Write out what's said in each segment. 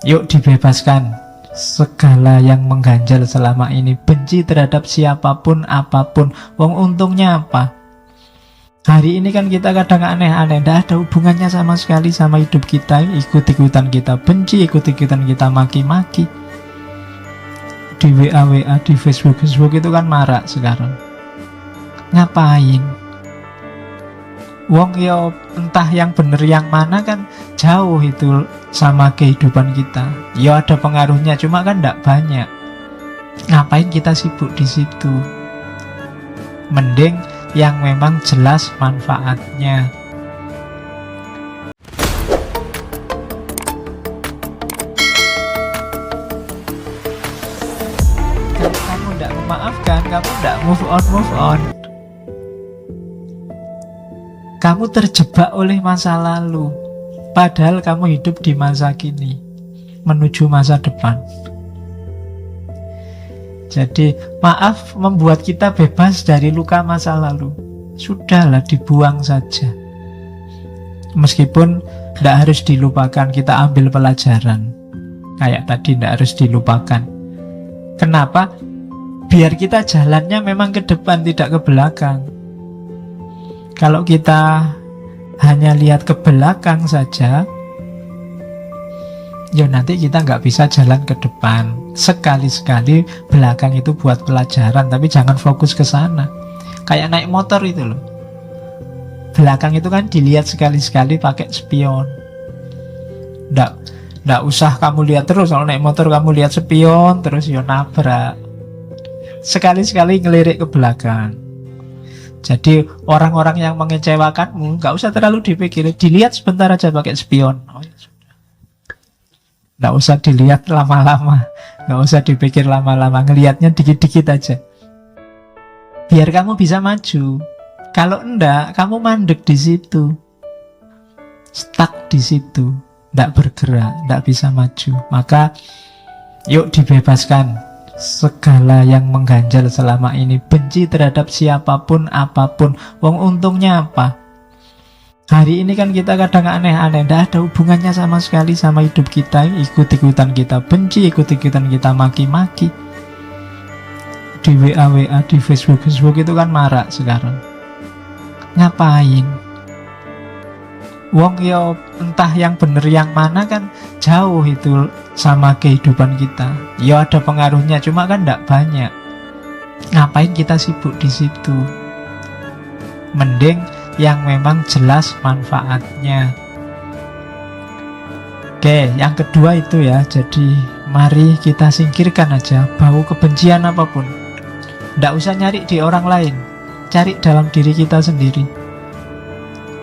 Yuk dibebaskan segala yang mengganjal selama ini. Benci terhadap siapapun, apapun. Wong untungnya apa? Hari ini kan kita kadang aneh-aneh, tidak ada hubungannya sama sekali sama hidup kita. Ikut-ikutan kita benci, ikut-ikutan kita maki-maki. Di WA, di Facebook itu kan marak sekarang. Ngapain? Wong yo entah yang bener yang mana kan jauh itu sama kehidupan kita. Yo ada pengaruhnya, cuma kan tidak banyak. Ngapain kita sibuk di situ? Mending yang memang jelas manfaatnya. Kalau kamu tidak memaafkan, kamu tidak move on. Kamu terjebak oleh masa lalu, padahal kamu hidup di masa kini, menuju masa depan. Jadi maaf membuat kita bebas dari luka masa lalu. Sudahlah, dibuang saja. Meskipun tidak harus dilupakan, kita ambil pelajaran. Kayak tadi tidak harus dilupakan. Kenapa? Biar kita jalannya memang ke depan, tidak ke belakang. Kalau kita hanya lihat ke belakang saja, ya nanti kita nggak bisa jalan ke depan. Sekali-sekali belakang itu buat pelajaran, tapi jangan fokus ke sana. Kayak naik motor itu loh. Belakang itu kan dilihat sekali-sekali pakai spion. Nggak usah kamu lihat terus. Kalau naik motor kamu lihat spion terus ya nabrak. Sekali-sekali ngelirik ke belakang. Jadi orang-orang yang mengecewakanmu nggak usah terlalu dipikirin, dilihat sebentar aja pakai spion. Oh, ya sudah. Nggak usah dilihat lama-lama, nggak usah dipikir lama-lama, ngelihatnya dikit-dikit aja. Biar kamu bisa maju. Kalau enggak, kamu mandek di situ, stuck di situ, nggak bergerak, nggak bisa maju. Maka yuk dibebaskan segala yang mengganjal selama ini. Benci terhadap siapapun, apapun. Wong untungnya apa? Hari ini kan kita kadang aneh-aneh, tidak ada hubungannya sama sekali sama hidup kita. Ikut-ikutan kita benci, ikut-ikutan kita maki-maki. Di WA, di Facebook itu kan marak sekarang. Ngapain? Wong yo entah yang bener yang mana kan jauh itu sama kehidupan kita. Yo ada pengaruhnya, cuma kan tidak banyak. Ngapain kita sibuk di situ? Mending yang memang jelas manfaatnya. Oke, yang kedua itu ya. Jadi mari kita singkirkan aja bau kebencian apapun. Tidak usah nyari di orang lain, cari dalam diri kita sendiri.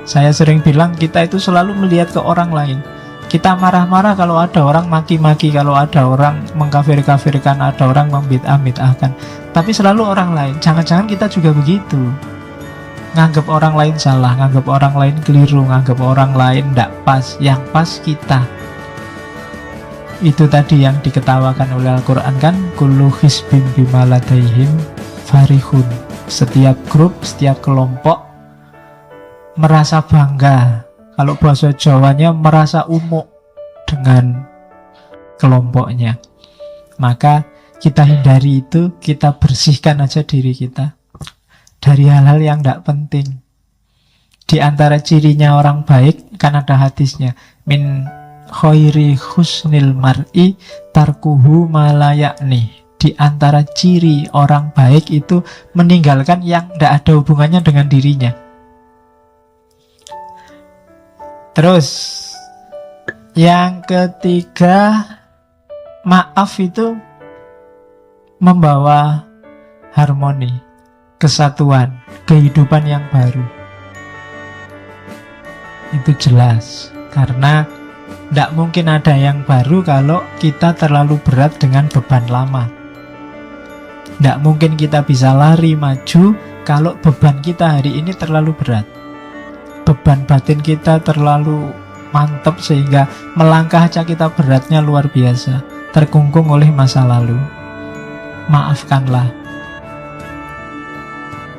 Saya sering bilang kita itu selalu melihat ke orang lain. Kita marah-marah kalau ada orang maki-maki, kalau ada orang mengkafir-kafirkan, ada orang membid'ah-bid'ahkan. Tapi selalu orang lain. Jangan-jangan kita juga begitu. Nganggap orang lain salah, nganggap orang lain keliru, nganggap orang lain tidak pas. Yang pas kita. Itu tadi yang diketawakan oleh Al-Quran kan, kullu hizbin bima ladaihim farihun. Setiap grup, setiap kelompok merasa bangga. Kalau bahasa Jawanya merasa umuk dengan kelompoknya. Maka kita hindari itu, kita bersihkan aja diri kita dari hal-hal yang tidak penting. Di antara cirinya orang baik kan ada hadisnya, min khairi husnil mar'i tarkuhu malayakni. Di antara ciri orang baik itu meninggalkan yang tidak ada hubungannya dengan dirinya. Terus yang ketiga, maaf itu membawa harmoni, kesatuan, kehidupan yang baru. Itu jelas, karena tidak mungkin ada yang baru kalau kita terlalu berat dengan beban lama. Tidak mungkin kita bisa lari maju kalau beban kita hari ini terlalu berat. Beban batin kita terlalu mantap sehingga melangkah aja kita beratnya luar biasa, terkungkung oleh masa lalu. Maafkanlah.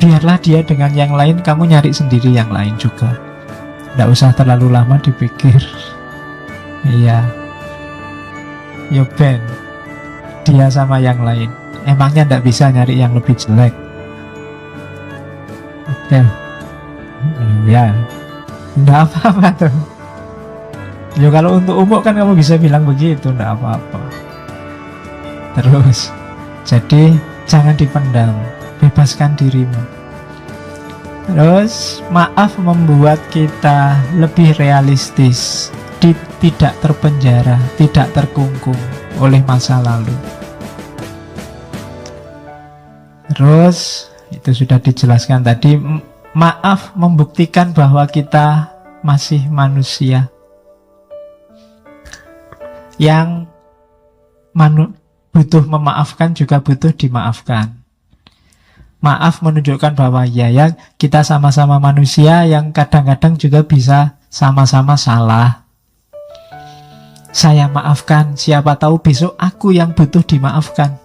Biarlah dia dengan yang lain, kamu nyari sendiri yang lain juga. Tidak usah terlalu lama dipikir. Iya. ya ben dia sama yang lain. Emangnya ndak bisa nyari yang lebih jelek? Oke, ya, ndak apa-apa tuh. Ya kalau untuk umum kan kamu bisa bilang begitu, ndak apa-apa. Terus, jadi jangan dipendam, bebaskan dirimu. Terus, maaf membuat kita lebih realistis, tidak terpenjara, tidak terkungkung oleh masa lalu. Terus, itu sudah dijelaskan tadi, maaf membuktikan bahwa kita masih manusia yang butuh memaafkan juga butuh dimaafkan. Maaf menunjukkan bahwa ya kita sama-sama manusia yang kadang-kadang juga bisa sama-sama salah. Saya maafkan, siapa tahu besok aku yang butuh dimaafkan.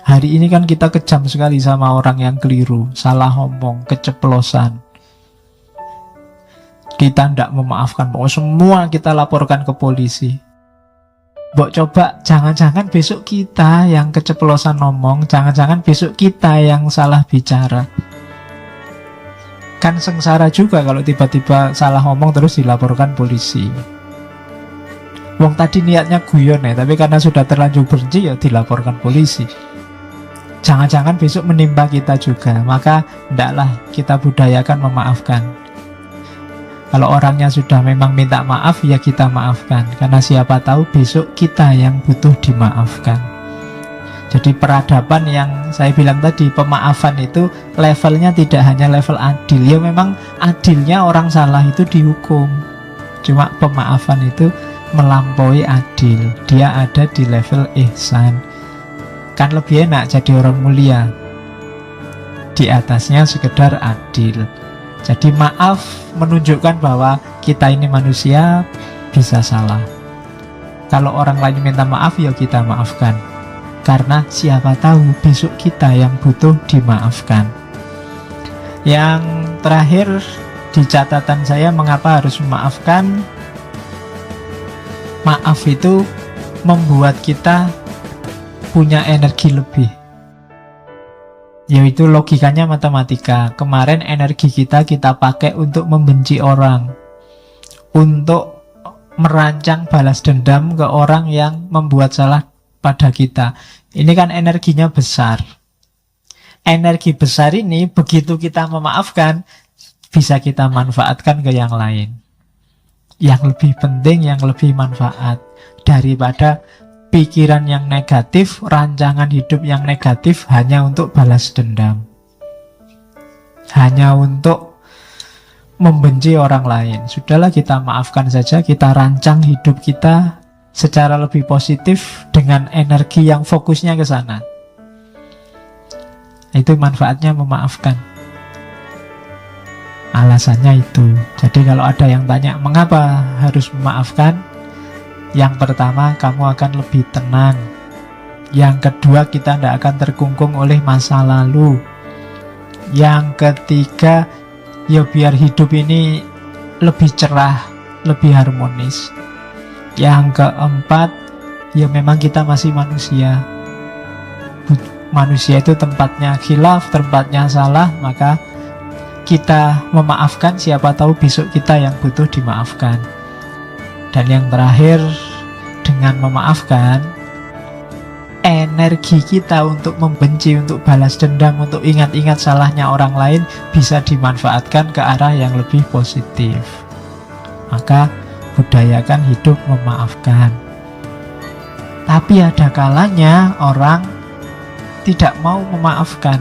Hari ini kan kita kejam sekali sama orang yang keliru, salah ngomong, keceplosan. Kita tidak memaafkan, pokoknya semua kita laporkan ke polisi. Mbok coba, jangan-jangan besok kita yang keceplosan ngomong, jangan-jangan besok kita yang salah bicara. Kan sengsara juga kalau tiba-tiba salah ngomong terus dilaporkan polisi. Wong tadi niatnya guyon ya, tapi karena sudah terlanjur benci ya dilaporkan polisi. Jangan-jangan besok menimpa kita juga. Maka hendaklah kita budayakan memaafkan. Kalau orangnya sudah memang minta maaf, ya kita maafkan. Karena siapa tahu besok kita yang butuh dimaafkan. Jadi peradaban yang saya bilang tadi, pemaafan itu levelnya tidak hanya level adil. Ya memang adilnya orang salah itu dihukum. Cuma pemaafan itu melampaui adil. Dia ada di level ihsan. Kan lebih enak jadi orang mulia. Di atasnya sekedar adil. Jadi maaf menunjukkan bahwa kita ini manusia bisa salah. Kalau orang lain minta maaf, ya kita maafkan. Karena siapa tahu besok kita yang butuh dimaafkan. Yang terakhir di catatan saya, mengapa harus memaafkan? Maaf itu membuat kita punya energi lebih. Yaitu logikanya matematika. Kemarin energi kita pakai untuk membenci orang, untuk merancang balas dendam ke orang yang membuat salah pada kita. Ini kan energinya besar. Energi besar ini begitu kita memaafkan, bisa kita manfaatkan ke yang lain, yang lebih penting, yang lebih manfaat daripada pikiran yang negatif, rancangan hidup yang negatif hanya untuk balas dendam, hanya untuk membenci orang lain. Sudahlah, kita maafkan saja, kita rancang hidup kita secara lebih positif dengan energi yang fokusnya ke sana. Itu manfaatnya memaafkan. Alasannya itu. Jadi kalau ada yang tanya mengapa harus memaafkan, yang pertama, kamu akan lebih tenang. Yang kedua, kita tidak akan terkungkung oleh masa lalu. Yang ketiga, ya biar hidup ini lebih cerah, lebih harmonis. Yang keempat, ya memang kita masih manusia. Manusia itu tempatnya khilaf, tempatnya salah, maka kita memaafkan, siapa tahu besok kita yang butuh dimaafkan. Dan yang terakhir, dengan memaafkan, energi kita untuk membenci, untuk balas dendam, untuk ingat-ingat salahnya orang lain bisa dimanfaatkan ke arah yang lebih positif. Maka budayakan hidup memaafkan. Tapi ada kalanya orang tidak mau memaafkan.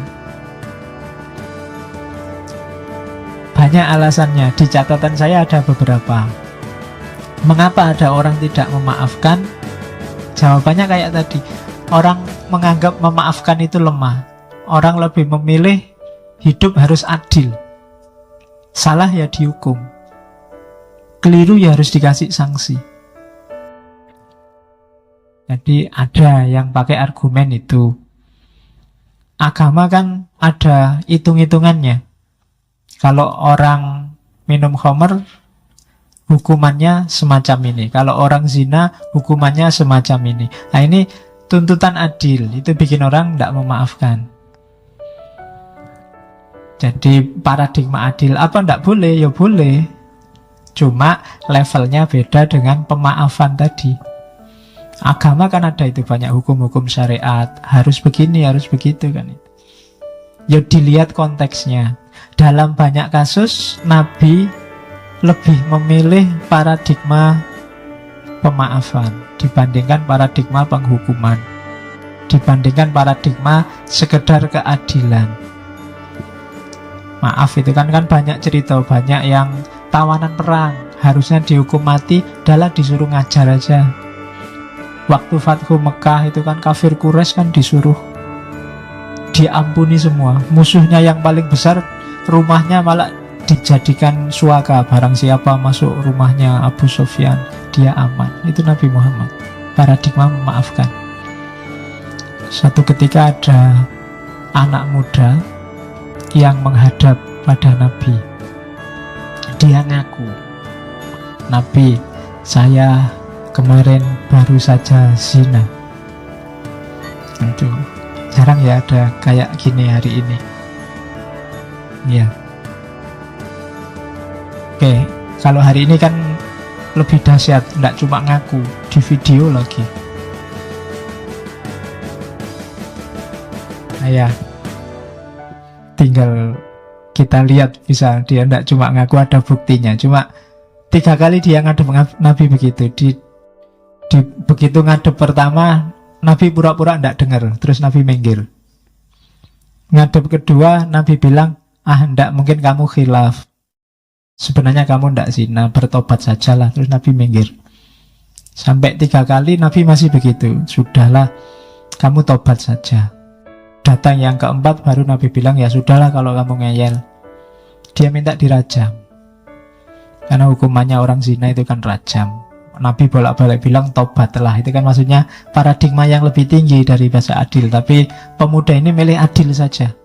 Banyak alasannya. Di catatan saya ada beberapa. Mengapa ada orang tidak memaafkan? Jawabannya kayak tadi. Orang menganggap memaafkan itu lemah. Orang lebih memilih hidup harus adil. Salah ya dihukum. Keliru ya harus dikasih sanksi. Jadi ada yang pakai argumen itu. Agama kan ada hitung-hitungannya. Kalau orang minum khamr, hukumannya semacam ini. Kalau orang zina, hukumannya semacam ini. Nah, ini tuntutan adil. Itu bikin orang tidak memaafkan. Jadi paradigma adil, apa tidak boleh? Ya boleh. Cuma levelnya beda dengan pemaafan tadi. Agama kan ada itu banyak hukum-hukum syariat, harus begini, harus begitu kan itu. Ya dilihat konteksnya. Dalam banyak kasus Nabi lebih memilih paradigma pemaafan dibandingkan paradigma penghukuman, dibandingkan paradigma sekedar keadilan. Maaf itu kan banyak cerita, banyak yang tawanan perang harusnya dihukum mati, adalah disuruh ngajar aja. Waktu Fathu Mekah itu kan kafir Quraisy kan disuruh diampuni semua. Musuhnya yang paling besar, rumahnya malah dijadikan suaka. Barang siapa masuk rumahnya Abu Sufyan, dia aman. Itu Nabi Muhammad, paradigma memaafkan. Suatu ketika ada anak muda yang menghadap pada Nabi. Dia ngaku, Nabi, saya kemarin baru saja zina. Aduh, jarang ya ada kayak gini hari ini. Ya. Oke, kalau hari ini kan lebih dahsyat, tidak cuma ngaku, di video lagi. Nah, ya, tinggal kita lihat, bisa dia tidak cuma ngaku, ada buktinya. Cuma 3 kali dia ngadep Nabi begitu. Begitu ngadep pertama, Nabi pura-pura tidak dengar, terus Nabi minggir. Ngadep kedua, Nabi bilang, tidak, mungkin kamu khilaf. Sebenarnya kamu tidak zina, bertobat sajalah. Terus Nabi minggir. Sampai 3 kali Nabi masih begitu. Sudahlah, kamu tobat saja. Datang yang keempat baru Nabi bilang, ya sudahlah kalau kamu ngeyel. Dia minta dirajam. Karena hukumannya orang zina itu kan rajam. Nabi bolak-balik bilang tobatlah. Itu kan maksudnya paradigma yang lebih tinggi dari bahasa adil. Tapi pemuda ini milih adil saja.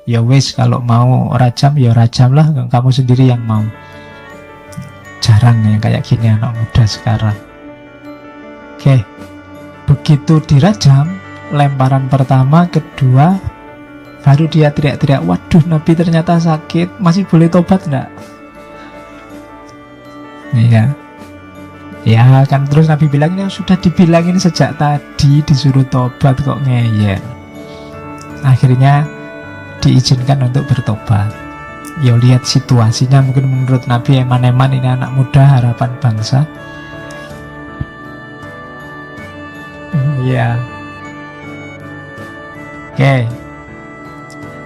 Ya wis, kalau mau rajam ya rajamlah, kamu sendiri yang mau. Jarang yang kayak gini anak muda sekarang. Oke, begitu dirajam, lemparan pertama, kedua, baru dia teriak-teriak, waduh Nabi ternyata sakit, masih boleh tobat enggak? Iya. Ya kan, terus Nabi bilang, ini sudah dibilangin sejak tadi disuruh tobat kok ngeyel. Akhirnya diizinkan untuk bertobat. Ya lihat situasinya, mungkin menurut Nabi eman-eman ini anak muda harapan bangsa. Ya. Oke.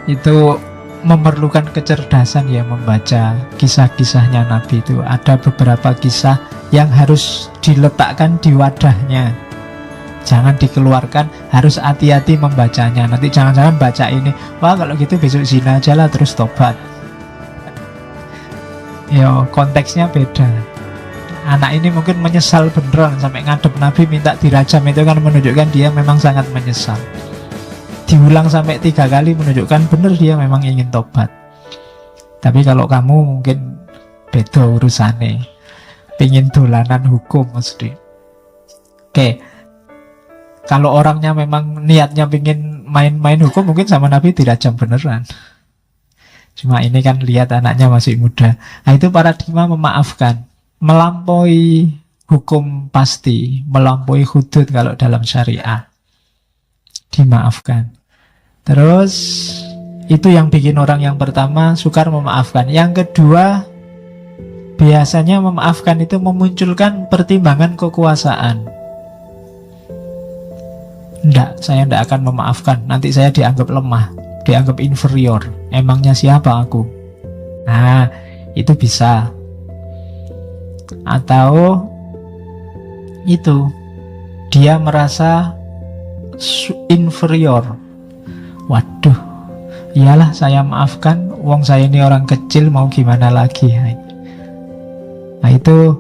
Itu memerlukan kecerdasan ya membaca kisah-kisahnya Nabi itu. Ada beberapa kisah yang harus diletakkan di wadahnya. Jangan dikeluarkan, harus hati-hati membacanya. Nanti jangan-jangan baca ini, wah kalau gitu besok zina aja lah terus tobat. Ya konteksnya beda. Anak ini mungkin menyesal beneran sampai ngadep Nabi minta dirajam. Itu kan menunjukkan dia memang sangat menyesal. Diulang sampai 3 kali menunjukkan benar dia memang ingin tobat. Tapi kalau kamu mungkin beda urusannya, pingin dolanan hukum mesti. Oke, kalau orangnya memang niatnya pingin main-main hukum, mungkin sama Nabi dirajam beneran. Cuma ini kan lihat anaknya masih muda. Nah itu paradigma memaafkan, melampaui hukum pasti, melampaui hudud kalau dalam syariah, dimaafkan. Terus itu yang bikin orang yang pertama sukar memaafkan. Yang kedua, biasanya memaafkan itu memunculkan pertimbangan kekuasaan. Enggak, saya tidak akan memaafkan. Nanti saya dianggap lemah, dianggap inferior. Emangnya siapa aku? Nah, itu bisa. Atau itu, dia merasa inferior. Waduh, iyalah saya maafkan, wong saya ini orang kecil, mau gimana lagi. Nah itu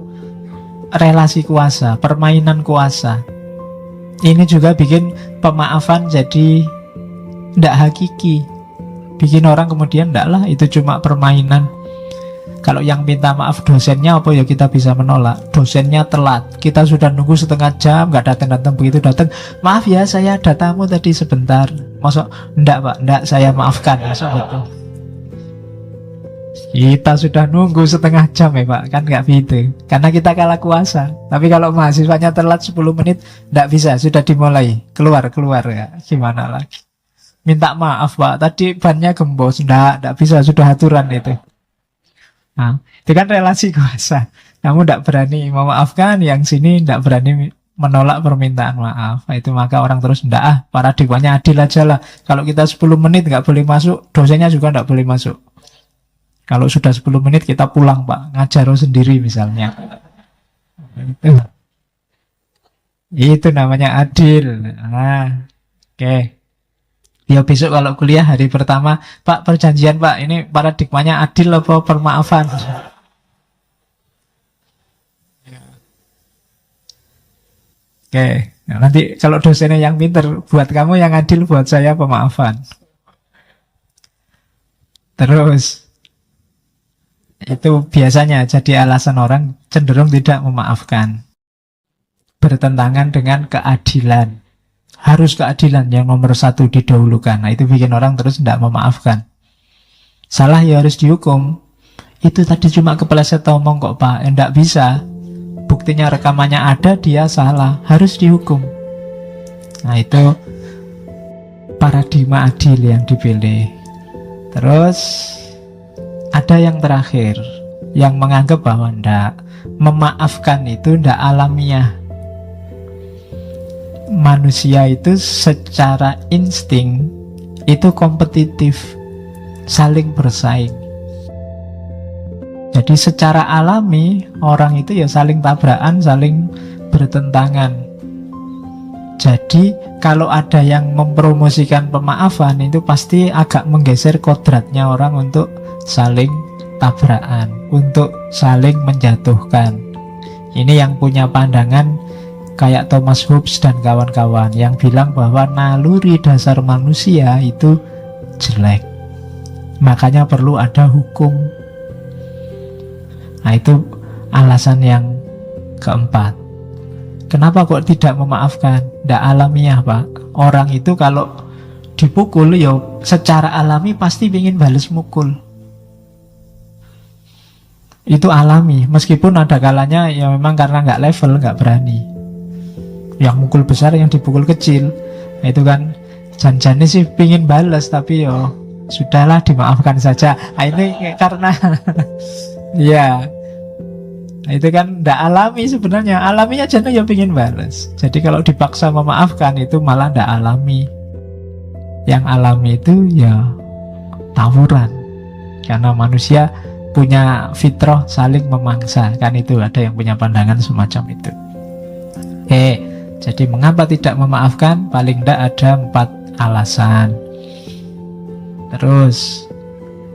relasi kuasa, permainan kuasa. Ini juga bikin pemaafan jadi tidak hakiki. Bikin orang kemudian, enggak lah, itu cuma permainan. Kalau yang minta maaf dosennya, apa ya kita bisa menolak? Dosennya telat, kita sudah nunggu setengah jam, nggak datang-datang, begitu datang, maaf ya saya ada tamu tadi sebentar. Masuk, enggak pak, enggak, saya maafkan. Masuk betul. Kita sudah nunggu setengah jam ya pak, kan nggak gitu. Karena kita kalah kuasa. Tapi kalau mahasiswanya telat 10 menit, nggak bisa, sudah dimulai. Keluar ya, gimana lagi. Minta maaf pak, tadi bannya gembos. Nggak bisa, sudah aturan itu. Nah, itu kan relasi kuasa. Kamu tidak berani memaafkan, yang sini tidak berani menolak permintaan maaf. Itu maka orang terus tidak, paradigmanya adil aja lah. Kalau kita 10 menit nggak boleh masuk, dosennya juga nggak boleh masuk. Kalau sudah 10 menit kita pulang pak, ngajar sendiri misalnya. Itu namanya adil. Nah, oke. Ya besok kalau kuliah hari pertama, Pak perjanjian Pak, ini paradigmanya adil apa permaafan? Oke, nah, nanti kalau dosennya yang pinter, buat kamu yang adil, buat saya pemaafan. Terus, itu biasanya jadi alasan orang cenderung tidak memaafkan. Bertentangan dengan keadilan. Harus keadilan yang nomor satu didahulukan. Nah itu bikin orang terus tidak memaafkan. Salah ya harus dihukum. Itu tadi cuma kepleset omong kok pak, tidak bisa. Buktinya rekamannya ada, dia salah, harus dihukum. Nah itu paradigma adil yang dipilih. Terus ada yang terakhir, yang menganggap bahwa tidak, memaafkan itu tidak alamiah. Manusia itu secara insting itu kompetitif, saling bersaing. Jadi secara alami orang itu ya saling tabrakan, saling bertentangan. Jadi kalau ada yang mempromosikan pemaafan, itu pasti agak menggeser kodratnya orang untuk saling tabrakan, untuk saling menjatuhkan. Ini yang punya pandangan kayak Thomas Hobbes dan kawan-kawan yang bilang bahwa naluri dasar manusia itu jelek. Makanya perlu ada hukum. Nah itu alasan yang keempat. Kenapa kok tidak memaafkan? Tidak alamiah pak. Orang itu kalau dipukul ya secara alami pasti ingin balas mukul. Itu alami. Meskipun ada kalanya ya memang karena nggak level, nggak berani. Yang mukul besar, yang dipukul kecil. Nah, itu kan janjinya sih pingin balas, tapi yo sudahlah dimaafkan saja. Nah, ini karena ya, nah, itu kan tidak alami sebenarnya. Alaminya jangan ya pingin balas. Jadi kalau dipaksa memaafkan itu malah tidak alami. Yang alami itu ya tawuran. Karena manusia punya fitrah saling memangsa. Kan itu ada yang punya pandangan semacam itu. Jadi mengapa tidak memaafkan? Paling tidak ada 4 alasan. Terus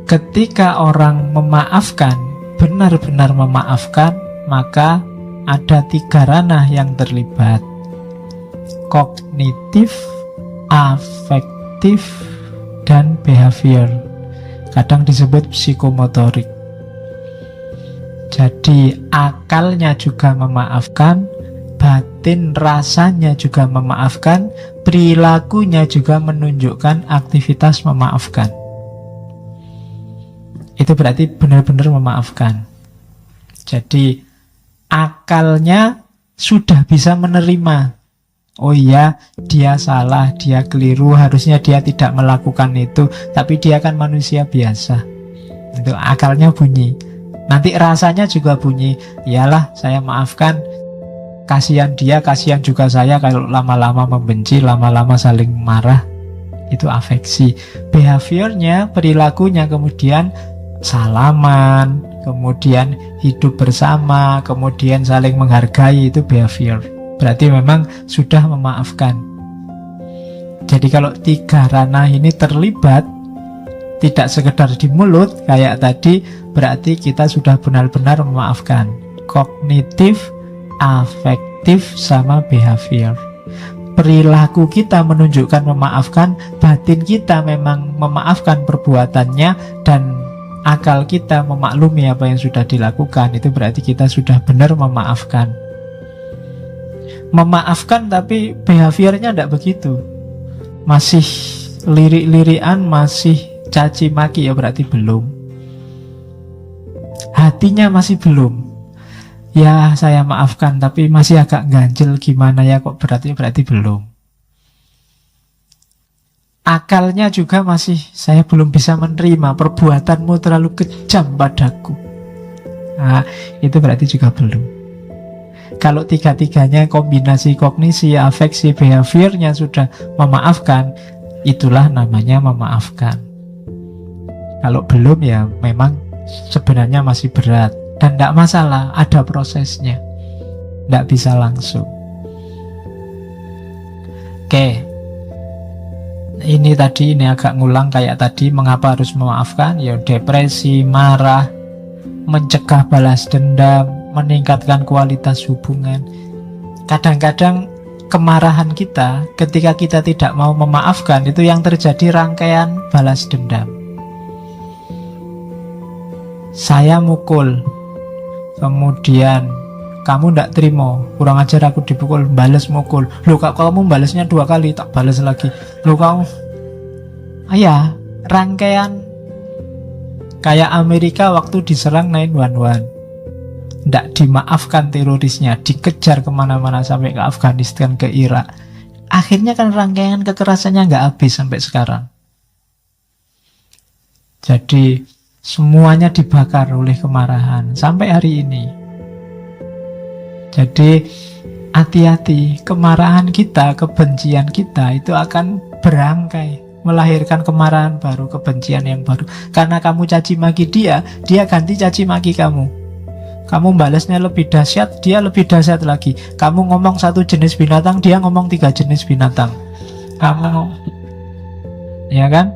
ketika orang memaafkan, benar-benar memaafkan, maka ada 3 ranah yang terlibat: kognitif, afektif, dan behavior. Kadang disebut psikomotorik. Jadi akalnya juga memaafkan, batin rasanya juga memaafkan, perilakunya juga menunjukkan aktivitas memaafkan. Itu berarti benar-benar memaafkan. Jadi akalnya sudah bisa menerima, oh iya dia salah, dia keliru, harusnya dia tidak melakukan itu, tapi dia kan manusia biasa. Itu akalnya bunyi. Nanti rasanya juga bunyi, iyalah saya maafkan, kasihan dia, kasihan juga saya kalau lama-lama membenci, lama-lama saling marah. Itu afeksi. Behaviornya, perilakunya kemudian salaman, kemudian hidup bersama, kemudian saling menghargai, itu behavior. Berarti memang sudah memaafkan. Jadi kalau 3 ranah ini terlibat, tidak sekedar di mulut kayak tadi, berarti kita sudah benar-benar memaafkan. Kognitif, afektif, sama behavior. Perilaku kita menunjukkan memaafkan, batin kita memang memaafkan perbuatannya, dan akal kita memaklumi apa yang sudah dilakukan, itu berarti kita sudah benar memaafkan. Memaafkan tapi behaviornya tidak begitu, masih lirik-lirikan, masih caci maki, ya berarti belum. Hatinya masih belum. Ya saya maafkan tapi masih agak ganjel gimana ya kok, berarti belum. Akalnya juga masih, saya belum bisa menerima, perbuatanmu terlalu kejam padaku. Nah, itu berarti juga belum. Kalau tiga-tiganya kombinasi kognisi, afeksi, behaviornya sudah memaafkan, itulah namanya memaafkan. Kalau belum ya memang sebenarnya masih berat. Dan tidak masalah, ada prosesnya, tidak bisa langsung. Oke, ini agak ngulang kayak tadi. Mengapa harus memaafkan? Ya depresi, marah, mencegah balas dendam, meningkatkan kualitas hubungan. Kadang-kadang kemarahan kita, ketika kita tidak mau memaafkan, itu yang terjadi rangkaian balas dendam. Saya mukul, kemudian kamu tidak terima, kurang ajar aku dipukul, balas mukul. Loh kak, kamu balasnya 2 kali, tak balas lagi. Loh kamu, ya rangkaian kayak Amerika waktu diserang 911, tidak dimaafkan terorisnya, dikejar kemana-mana sampai ke Afghanistan, ke Irak. Akhirnya kan rangkaian kekerasannya nggak habis sampai sekarang. Jadi semuanya dibakar oleh kemarahan sampai hari ini. Jadi hati-hati, kemarahan kita, kebencian kita itu akan berangkai, melahirkan kemarahan baru, kebencian yang baru. Karena kamu caci maki dia, dia ganti caci maki kamu. Kamu balasnya lebih dahsyat, dia lebih dahsyat lagi. Kamu ngomong 1 jenis binatang, dia ngomong 3 jenis binatang. Ya kan?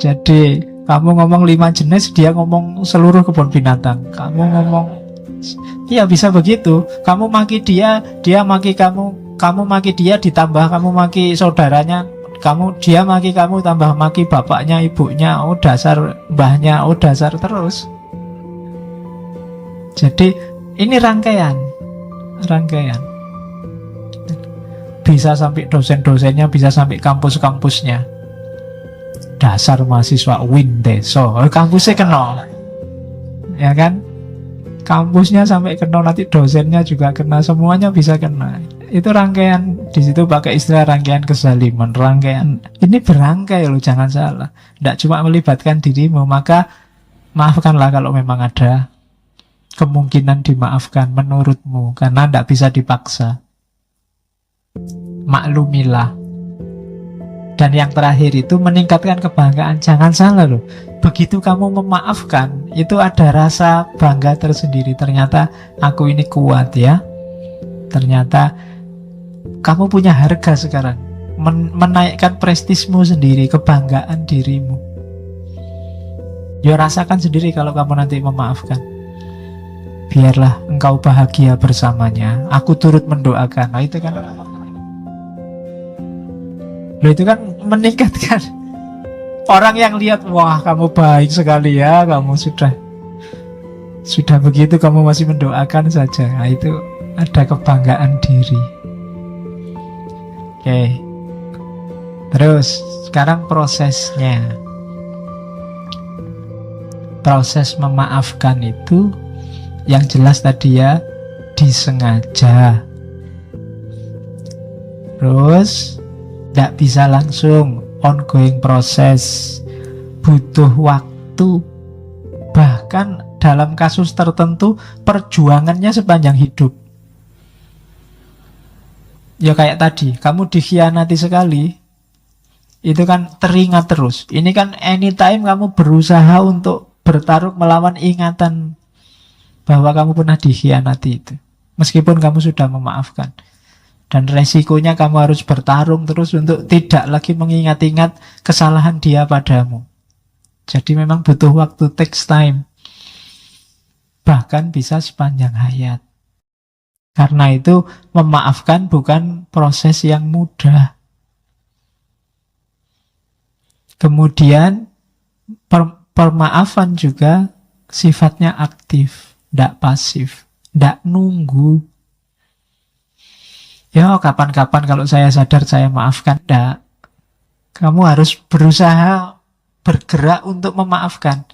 Jadi kamu ngomong 5 jenis, dia ngomong seluruh kebun binatang. Kamu ngomong, ya bisa begitu. Kamu maki dia, dia maki kamu. Kamu maki dia, ditambah kamu maki saudaranya. Dia maki kamu, tambah maki bapaknya, ibunya. Oh dasar mbahnya, oh dasar terus. Jadi ini rangkaian. Bisa sampai dosen-dosennya, bisa sampai kampus-kampusnya. Dasar mahasiswa Windeso, kampusnya kena, ya kan? Kampusnya sampai kena, nanti dosennya juga kena, semuanya bisa kena. Itu rangkaian, di situ pakai istilah rangkaian kezaliman, rangkaian. Ini berangkai loh, jangan salah. Tidak cuma melibatkan dirimu, maka maafkanlah kalau memang ada kemungkinan dimaafkan menurutmu, karena tidak bisa dipaksa. Maklumilah. Dan yang terakhir itu meningkatkan kebanggaan. Jangan salah loh, begitu kamu memaafkan, itu ada rasa bangga tersendiri. Ternyata aku ini kuat ya. Ternyata kamu punya harga sekarang. Menaikkan prestismu sendiri, kebanggaan dirimu. Ya rasakan sendiri kalau kamu nanti memaafkan. Biarlah engkau bahagia bersamanya, aku turut mendoakan. Nah itu kan, loh itu kan meningkatkan. Orang yang lihat, wah kamu baik sekali ya, kamu sudah begitu kamu masih mendoakan saja. Nah itu ada kebanggaan diri. Oke. Terus sekarang prosesnya. Proses memaafkan itu yang jelas tadi ya, disengaja. Terus tidak bisa langsung, ongoing proses, butuh waktu. Bahkan dalam kasus tertentu perjuangannya sepanjang hidup. Ya kayak tadi, kamu dikhianati sekali, itu kan teringat terus. Ini kan anytime kamu berusaha untuk bertarung melawan ingatan bahwa kamu pernah dikhianati itu, meskipun kamu sudah memaafkan. Dan resikonya kamu harus bertarung terus untuk tidak lagi mengingat-ingat kesalahan dia padamu. Jadi memang butuh waktu, takes time. Bahkan bisa sepanjang hayat. Karena itu memaafkan bukan proses yang mudah. Kemudian Pemaafan juga sifatnya aktif, tidak pasif, tidak nunggu. Ya kapan-kapan kalau saya sadar saya maafkan, tidak. Kamu harus berusaha bergerak untuk memaafkan.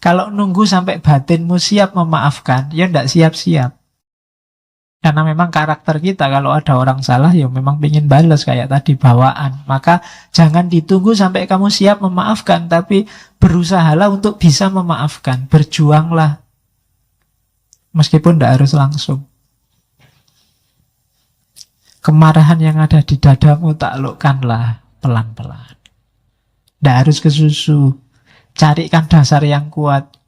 Kalau nunggu sampai batinmu siap memaafkan, ya tidak siap-siap. Karena memang karakter kita kalau ada orang salah ya memang ingin balas kayak tadi bawaan. Maka jangan ditunggu sampai kamu siap memaafkan, tapi berusahalah untuk bisa memaafkan. Berjuanglah. Meskipun tidak harus langsung. Kemarahan yang ada di dadamu taklukkanlah pelan-pelan. Tidak harus ke susu. Carikan dasar yang kuat.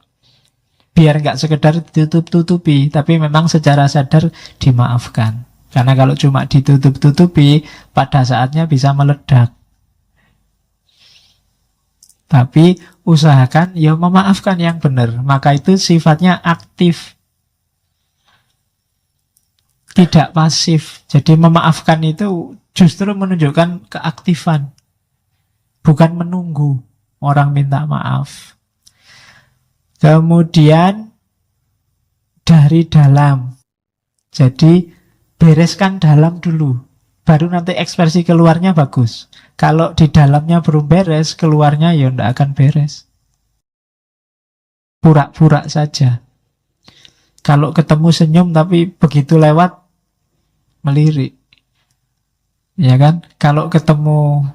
Biar nggak sekedar ditutup-tutupi, tapi memang secara sadar dimaafkan. Karena kalau cuma ditutup-tutupi, pada saatnya bisa meledak. Tapi usahakan ya memaafkan yang benar. Maka itu sifatnya aktif. Tidak pasif. Jadi memaafkan itu justru menunjukkan keaktifan. Bukan menunggu orang minta maaf. Kemudian dari dalam. Jadi bereskan dalam dulu. Baru nanti ekspresi keluarnya bagus. Kalau di dalamnya belum beres, keluarnya ya tidak akan beres. Pura-pura saja. Kalau ketemu senyum tapi begitu lewat, melirik. Ya kan? Kalau ketemu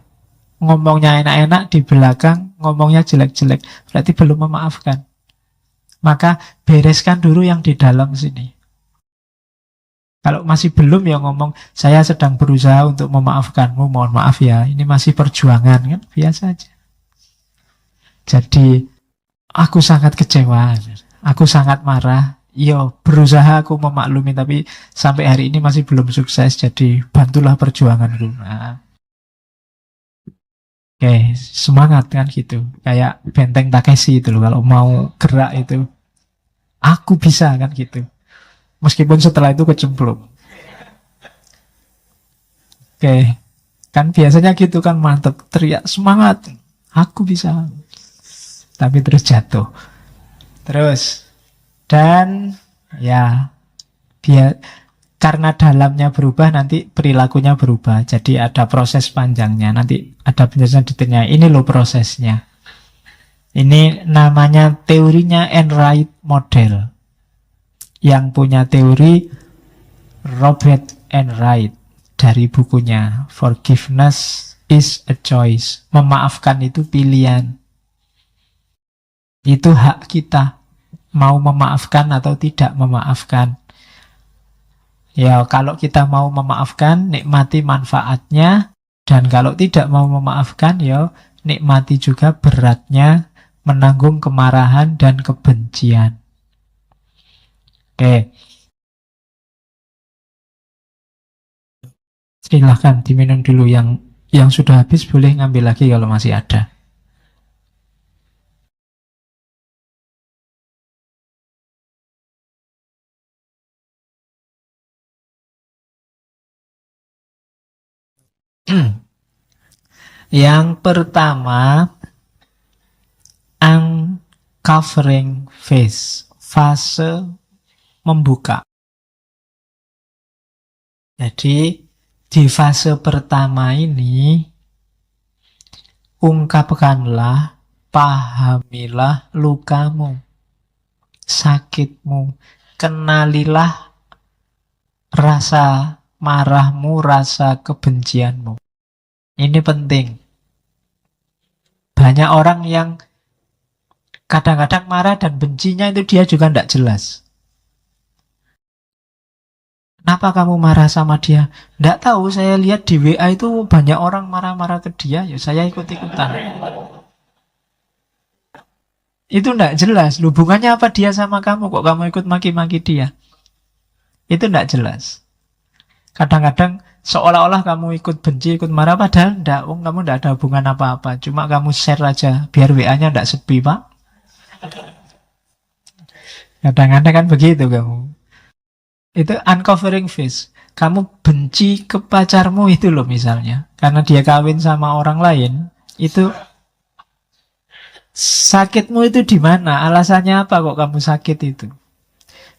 ngomongnya enak-enak, di belakang ngomongnya jelek-jelek, berarti belum memaafkan. Maka bereskan dulu yang di dalam sini. Kalau masih belum ya ngomong, saya sedang berusaha untuk memaafkanmu, mohon maaf ya, ini masih perjuangan, kan biasa aja. Jadi aku sangat kecewa, aku sangat marah, yo berusaha aku memaklumi, tapi sampai hari ini masih belum sukses, jadi bantulah perjuanganku. Nah. Oke, semangat kan gitu. Kayak benteng Takeshi itu loh, kalau mau gerak itu. Aku bisa kan gitu. Meskipun setelah itu kecemplung. Oke, kan biasanya gitu kan, mantep, teriak semangat. Aku bisa. Tapi terus jatuh. Terus. Dan ya, biar karena dalamnya berubah, nanti perilakunya berubah. Jadi ada proses panjangnya. Nanti ada penjelasan detailnya. Ini loh prosesnya. Ini namanya teorinya Enright Model. Yang punya teori Robert Enright. Dari bukunya Forgiveness is a Choice. Memaafkan itu pilihan. Itu hak kita. Mau memaafkan atau tidak memaafkan. Ya, kalau kita mau memaafkan, nikmati manfaatnya. Dan kalau tidak mau memaafkan, ya nikmati juga beratnya menanggung kemarahan dan kebencian. Oke. Silahkan diminum dulu. Yang sudah habis boleh ngambil lagi kalau masih ada. Yang pertama, uncovering phase, fase membuka. Jadi di fase pertama ini ungkapkanlah, pahamilah lukamu, sakitmu, kenalilah rasa marahmu, rasa kebencianmu. Ini penting. Banyak orang yang kadang-kadang marah dan bencinya itu dia juga tidak jelas. Kenapa kamu marah sama dia? Tidak tahu, saya lihat di WA itu banyak orang marah-marah ke dia, ya saya ikut-ikutan. Itu tidak jelas. Hubungannya apa dia sama kamu? Kok kamu ikut maki-maki dia? Itu tidak jelas. Kadang-kadang seolah-olah kamu ikut benci, ikut marah, padahal enggak, kamu tidak ada hubungan apa-apa. Cuma kamu share aja, biar WA-nya tidak sepi, Pak. Kadang-kadang kan begitu kamu. Itu uncovering phase. Kamu benci ke pacarmu itu loh misalnya. Karena dia kawin sama orang lain. Itu Sakitmu itu di mana? Alasannya apa kok kamu sakit itu?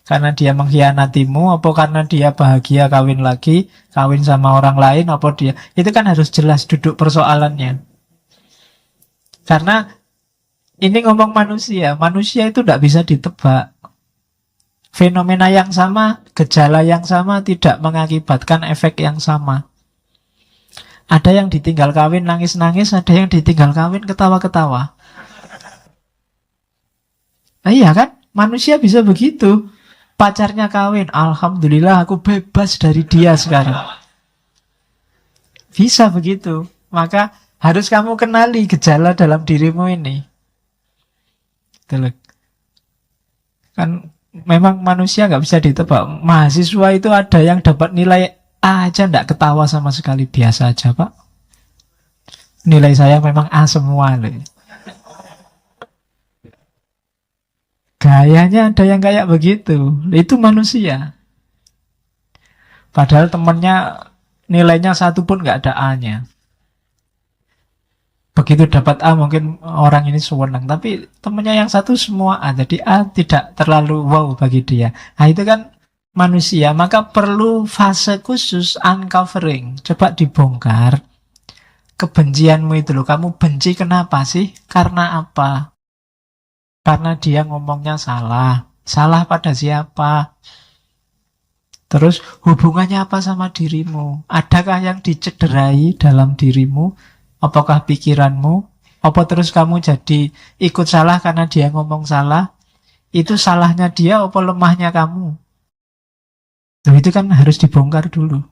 Karena dia mengkhianatimu, apa karena dia bahagia kawin lagi, kawin sama orang lain, apa dia? Itu kan harus jelas duduk persoalannya. Karena ini ngomong manusia, manusia itu tidak bisa ditebak. Fenomena yang sama, gejala yang sama tidak mengakibatkan efek yang sama. Ada yang ditinggal kawin nangis-nangis, ada yang ditinggal kawin ketawa-ketawa. Nah, iya kan? Manusia bisa begitu. Pacarnya kawin, alhamdulillah aku bebas dari dia sekarang. Bisa begitu. Maka harus kamu kenali gejala dalam dirimu ini. Kan memang manusia nggak bisa ditebak. Mahasiswa itu ada yang dapat nilai A aja nggak ketawa sama sekali. Biasa aja Pak. Nilai saya memang A semua loh. Gayanya ada yang kayak begitu. Itu manusia. Padahal temennya nilainya satu pun nggak ada A-nya. Begitu dapat A mungkin orang ini senang. Tapi temennya yang satu semua A. Jadi A tidak terlalu wow bagi dia. Nah itu kan manusia. Maka perlu fase khusus uncovering. Coba dibongkar. Kebencianmu itu loh. Kamu benci kenapa sih? Karena apa? Karena dia ngomongnya salah. Salah pada siapa? Terus hubungannya apa sama dirimu? Adakah yang dicederai dalam dirimu? Apakah pikiranmu? Apa terus kamu jadi ikut salah karena dia ngomong salah? Itu salahnya dia apa lemahnya kamu? Nah, itu kan harus dibongkar dulu.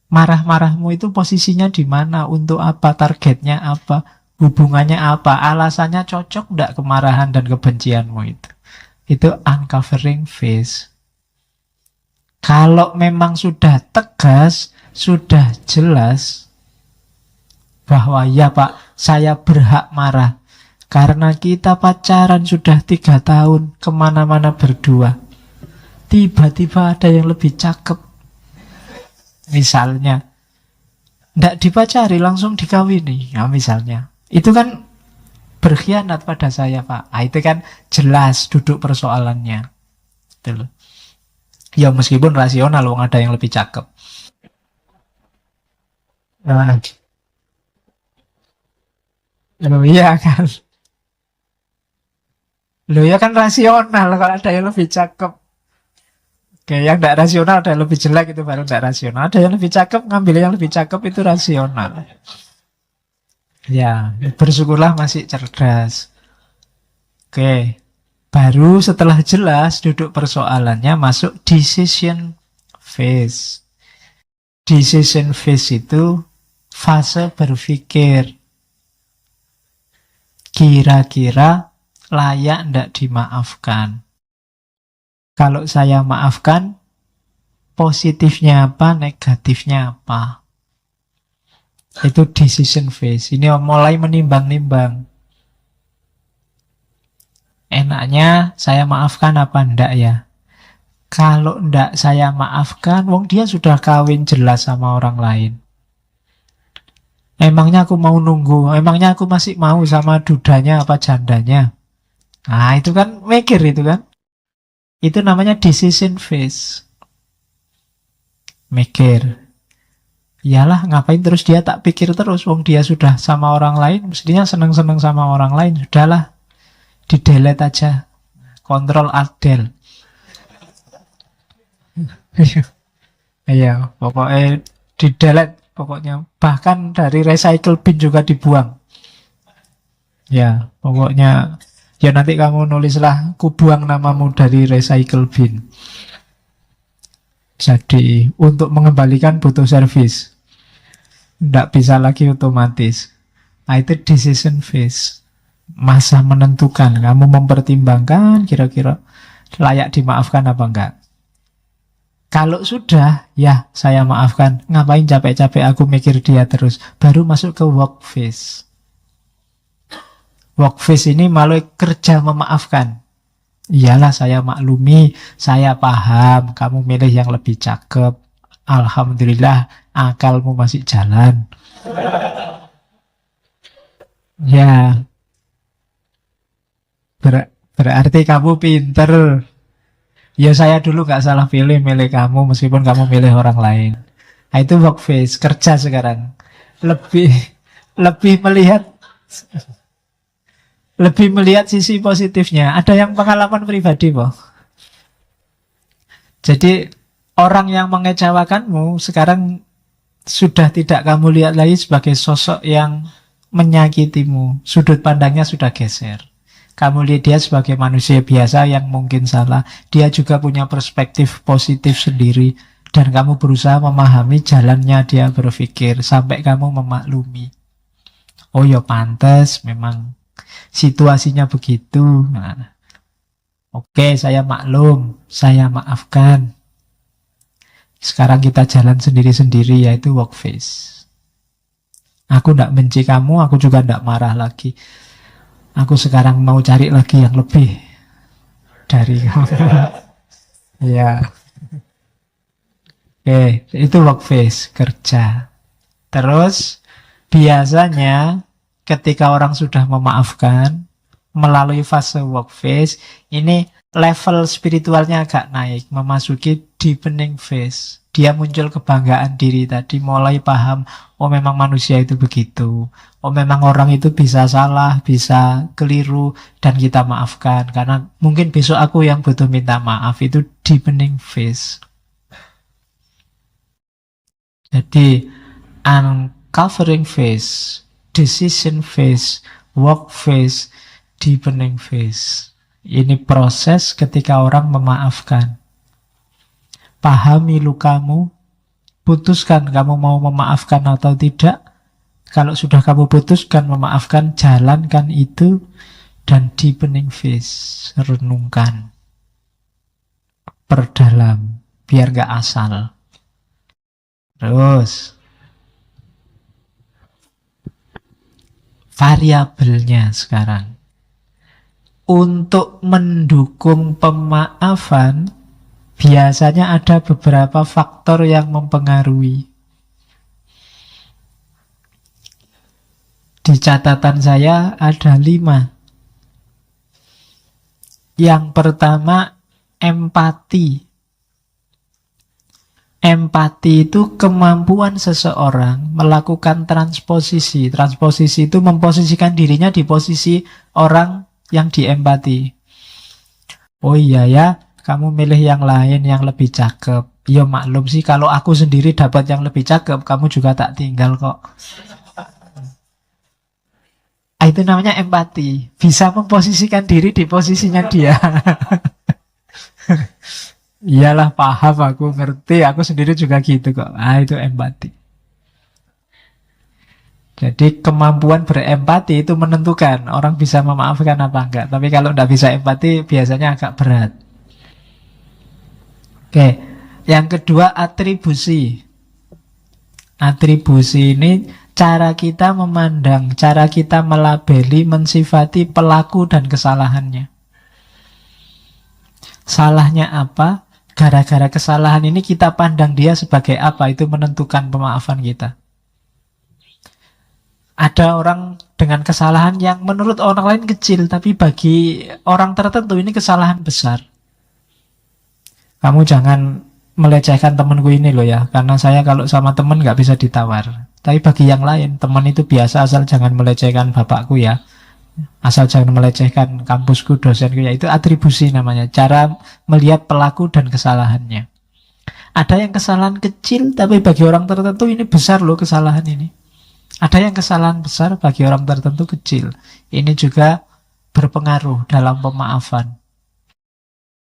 Marah-marahmu itu posisinya di mana? Untuk apa? Targetnya apa? Hubungannya apa? Alasannya cocok enggak kemarahan dan kebencianmu itu? Itu uncovering phase. Kalau memang sudah tegas, sudah jelas bahwa ya Pak, saya berhak marah. Karena kita pacaran sudah 3 tahun, kemana-mana berdua. Tiba-tiba ada yang lebih cakep. Misalnya, enggak dipacari, langsung dikawini. Ya, misalnya. Itu kan berkhianat pada saya Pak. Nah, itu kan jelas duduk persoalannya. Betul. Ya meskipun rasional, wong ada yang lebih cakep. Nah, loh iya kan. Loh ya kan rasional kalau ada yang lebih cakep. Oke, yang tidak rasional ada yang lebih jelek itu baru tidak rasional. Ada yang lebih cakep, ngambil yang lebih cakep itu rasional. Ya, bersyukurlah masih cerdas. Oke, baru setelah jelas duduk persoalannya masuk decision phase. Decision phase itu fase berpikir. Kira-kira layak ndak dimaafkan. Kalau saya maafkan, positifnya apa, negatifnya apa. Itu decision phase. Ini mulai menimbang-nimbang. Enaknya saya maafkan apa ndak ya? Kalau ndak saya maafkan, wong dia sudah kawin jelas sama orang lain. Emangnya aku mau nunggu? Emangnya aku masih mau sama dudanya apa jandanya? Nah itu kan mikir itu kan. Itu namanya decision phase. Mikir. Iyalah ngapain terus dia tak pikir terus. Wong dia sudah sama orang lain. Mestinya seneng-seneng sama orang lain. Sudahlah. Di-delete aja. Kontrol Alt-Del. Iya, pokoknya di-delete. Pokoknya bahkan dari recycle bin juga dibuang. Ya, pokoknya ya nanti kamu nulislah ku buang namamu dari recycle bin. Jadi untuk mengembalikan butuh servis. Tidak bisa lagi otomatis. Nah, itu decision phase. Masa menentukan. Kamu mempertimbangkan kira-kira layak dimaafkan apa enggak. Kalau sudah, ya saya maafkan. Ngapain capek-capek aku mikir dia terus. Baru masuk ke work phase. Work phase ini malah kerja memaafkan. Iyalah saya maklumi, saya paham, kamu milih yang lebih cakep. Alhamdulillah, akalmu masih jalan. Ya, berarti kamu pinter. Ya saya dulu nggak salah pilih milih kamu meskipun kamu milih orang lain. Nah, itu work face, kerja sekarang. Lebih lebih melihat sisi positifnya. Ada yang pengalaman pribadi, Boh. Jadi orang yang mengecewakanmu sekarang sudah tidak kamu lihat lagi sebagai sosok yang menyakitimu. Sudut pandangnya sudah geser. Kamu lihat dia sebagai manusia biasa yang mungkin salah. Dia juga punya perspektif positif sendiri. Dan kamu berusaha memahami jalannya dia berpikir. Sampai kamu memaklumi. Oh ya pantas, memang situasinya begitu. Nah, oke, saya maklum. Saya maafkan. Sekarang kita jalan sendiri-sendiri, yaitu work face. Aku tidak benci kamu, aku juga tidak marah lagi. Aku sekarang mau cari lagi yang lebih dari kamu. Ya, oke, itu work face, kerja. Terus, biasanya ketika orang sudah memaafkan, melalui fase work face, ini level spiritualnya agak naik, memasuki deepening phase. Dia muncul kebanggaan diri tadi, mulai paham, oh memang manusia itu begitu. Oh memang orang itu bisa salah, bisa keliru, dan kita maafkan. Karena mungkin besok aku yang butuh minta maaf, itu deepening phase. Jadi, uncovering phase, decision phase, work phase, deepening phase. Ini proses ketika orang memaafkan. Pahami lukamu, putuskan kamu mau memaafkan atau tidak. Kalau sudah kamu putuskan memaafkan, jalankan itu. Dan deepening phase, renungkan, perdalam, biar gak asal. Terus, variabelnya sekarang. Untuk mendukung pemaafan, biasanya ada beberapa faktor yang mempengaruhi. Di catatan saya ada 5. Yang pertama, empati. Empati itu kemampuan seseorang melakukan transposisi. Transposisi itu memposisikan dirinya di posisi orang yang diempati. Oh iya ya, kamu milih yang lain yang lebih cakep. Ya maklum sih, kalau aku sendiri dapat yang lebih cakep, kamu juga tak tinggal kok. Itu namanya empati. Bisa memposisikan diri di posisinya dia. Iyalah, paham, aku ngerti, aku sendiri juga gitu kok. Itu empati. Jadi kemampuan berempati itu menentukan orang bisa memaafkan apa enggak. Tapi kalau tidak bisa empati biasanya agak berat. Oke, yang kedua atribusi. Atribusi ini cara kita memandang, cara kita melabeli, mensifati pelaku dan kesalahannya. Salahnya apa? Gara-gara kesalahan ini kita pandang dia sebagai apa, itu menentukan pemaafan kita. Ada orang dengan kesalahan yang menurut orang lain kecil, tapi bagi orang tertentu ini kesalahan besar. Kamu jangan melecehkan temanku ini loh ya, karena saya kalau sama teman nggak bisa ditawar. Tapi bagi yang lain, teman itu biasa, asal jangan melecehkan bapakku ya. Asal jangan melecehkan kampusku, dosenku ya. Itu atribusi namanya, cara melihat pelaku dan kesalahannya. Ada yang kesalahan kecil, tapi bagi orang tertentu ini besar loh kesalahan ini. Ada yang kesalahan besar, bagi orang tertentu kecil. Ini juga berpengaruh dalam pemaafan.